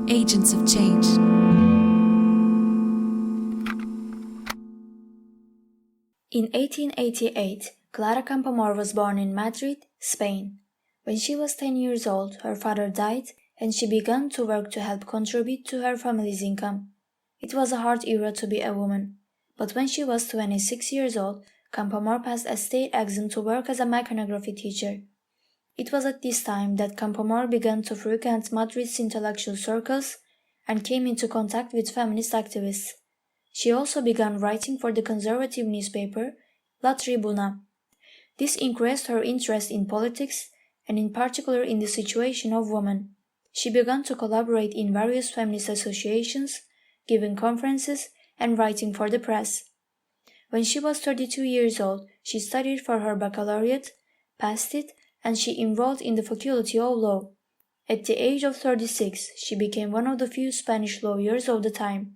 agents of change. In 1888, Clara Campoamor was born in Madrid, Spain. When she was 10 years old, her father died and she began to work to help contribute to her family's income. It was a hard era to be a woman, but when she was 26 years old, Campoamor passed a state exam to work as a mechanography teacher. It was at this time that Campoamor began to frequent Madrid's intellectual circles and came into contact with feminist activists. She also began writing for the conservative newspaper La Tribuna. This increased her interest in politics and in particular in the situation of women. She began to collaborate in various feminist associations, giving conferences and writing for the press. When she was 32 years old, she studied for her baccalaureate, passed it, and she enrolled in the Faculty of Law. At the age of 36, she became one of the few Spanish lawyers of the time.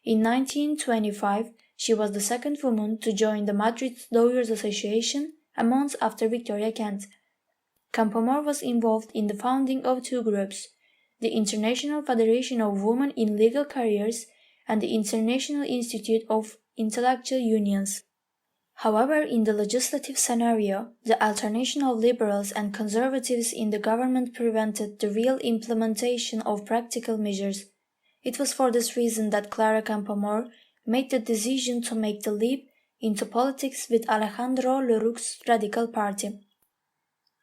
In 1925, she was the second woman to join the Madrid Lawyers Association, a month after Victoria Kent. Campoamor was involved in the founding of two groups, the International Federation of Women in Legal Careers and the International Institute of Intellectual Unions. However, in the legislative scenario, the alternation of liberals and conservatives in the government prevented the real implementation of practical measures. It was for this reason that Clara Campoamor made the decision to make the leap into politics with Alejandro Lerroux's Radical Party.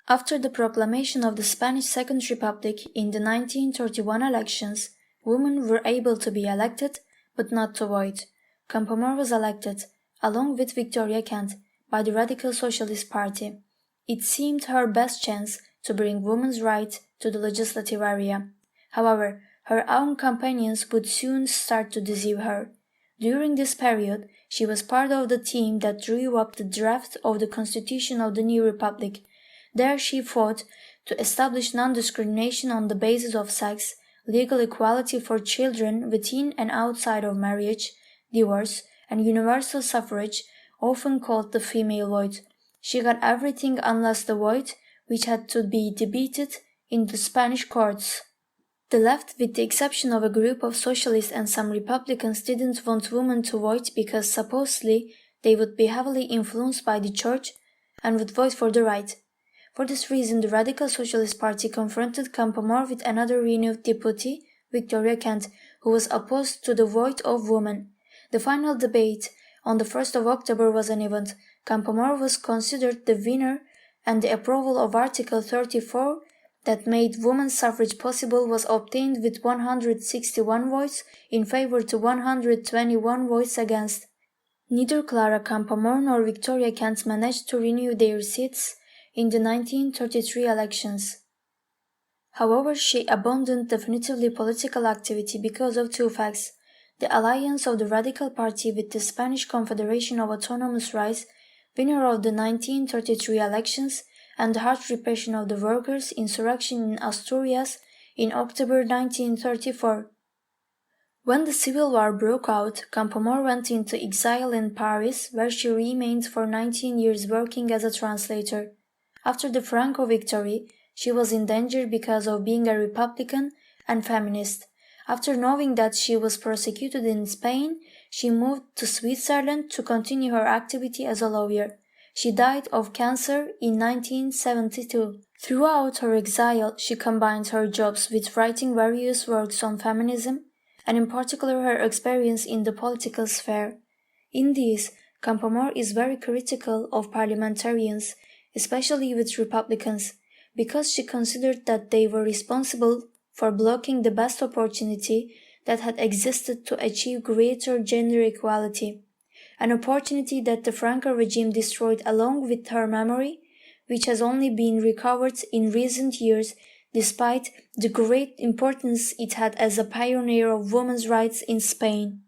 After the proclamation of the Spanish Second Republic in the 1931 elections, women were able to be elected, but not to vote. Campoamor was elected, along with Victoria Kent, by the Radical Socialist Party. It seemed her best chance to bring women's rights to the legislative area. However, her own companions would soon start to deceive her. During this period, she was part of the team that drew up the draft of the Constitution of the new Republic. There she fought to establish non-discrimination on the basis of sex, legal equality for children within and outside of marriage, divorce, and universal suffrage, often called the female vote. She got everything unless the vote, which had to be debated in the Spanish courts. The left, with the exception of a group of socialists and some Republicans, didn't want women to vote because supposedly they would be heavily influenced by the church and would vote for the right. For this reason, the Radical Socialist Party confronted Campoamor with another renewed deputy, Victoria Kent, who was opposed to the vote of women. The final debate on the 1st of October was an event. Campoamor was considered the winner, and the approval of Article 34 that made women's suffrage possible was obtained with 161 votes in favor to 121 votes against. Neither Clara Campoamor nor Victoria Kent managed to renew their seats in the 1933 elections. However, she abandoned definitively political activity because of two facts: the alliance of the Radical Party with the Spanish Confederation of Autonomous Rights, winner of the 1933 elections, and the harsh repression of the workers' insurrection in Asturias in October 1934. When the Civil War broke out, Campoamor went into exile in Paris, where she remained for 19 years working as a translator. After the Franco victory, she was in danger because of being a Republican and feminist. After knowing that she was persecuted in Spain, she moved to Switzerland to continue her activity as a lawyer. She died of cancer in 1972. Throughout her exile, she combined her jobs with writing various works on feminism, and in particular her experience in the political sphere. In these, Campoamor is very critical of parliamentarians, especially with Republicans, because she considered that they were responsible for blocking the best opportunity that had existed to achieve greater gender equality, an opportunity that the Franco regime destroyed along with her memory, which has only been recovered in recent years despite the great importance it had as a pioneer of women's rights in Spain.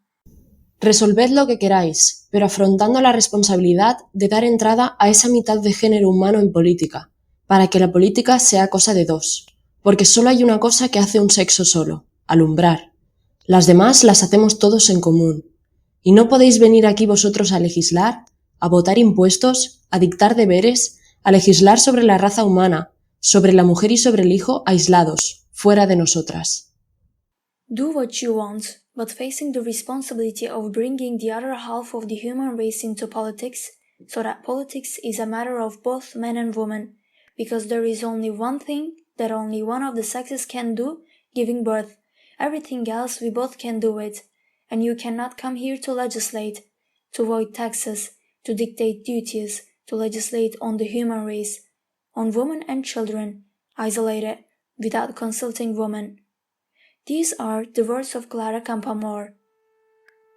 Resolved lo que queráis, pero afrontando la responsabilidad de dar entrada a esa mitad de género humano en política, para que la política sea cosa de dos, porque solo hay una cosa que hace un sexo solo, alumbrar. Las demás las hacemos todos en común. Y no podéis venir aquí vosotros a legislar, a votar impuestos, a dictar deberes, a legislar sobre la raza humana, sobre la mujer y sobre el hijo aislados, fuera de nosotras. Do what you want, but facing the responsibility of bringing the other half of the human race into politics, so that politics is a matter of both men and women, because there is only one thing that only one of the sexes can do, giving birth. Everything else we both can do it, and you cannot come here to legislate, to void taxes, to dictate duties, to legislate on the human race, on women and children, isolated, without consulting women. These are the words of Clara Campoamor.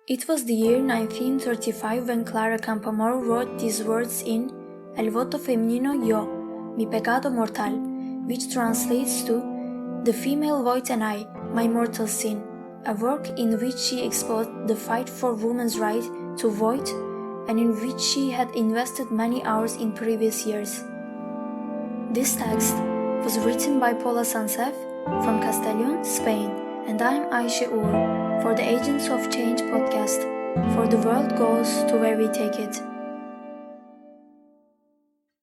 It was the year 1935 when Clara Campoamor wrote these words in El voto femenino yo, mi pecado mortal, which translates to The female voice and I, my mortal sin, a work in which she exposed the fight for women's right to vote and in which she had invested many hours in previous years. This text was written by Paula Sánchez from Castellón, Spain, and I'm Ayşe Uğur for the Agents of Change podcast, for the world goes to where we take it.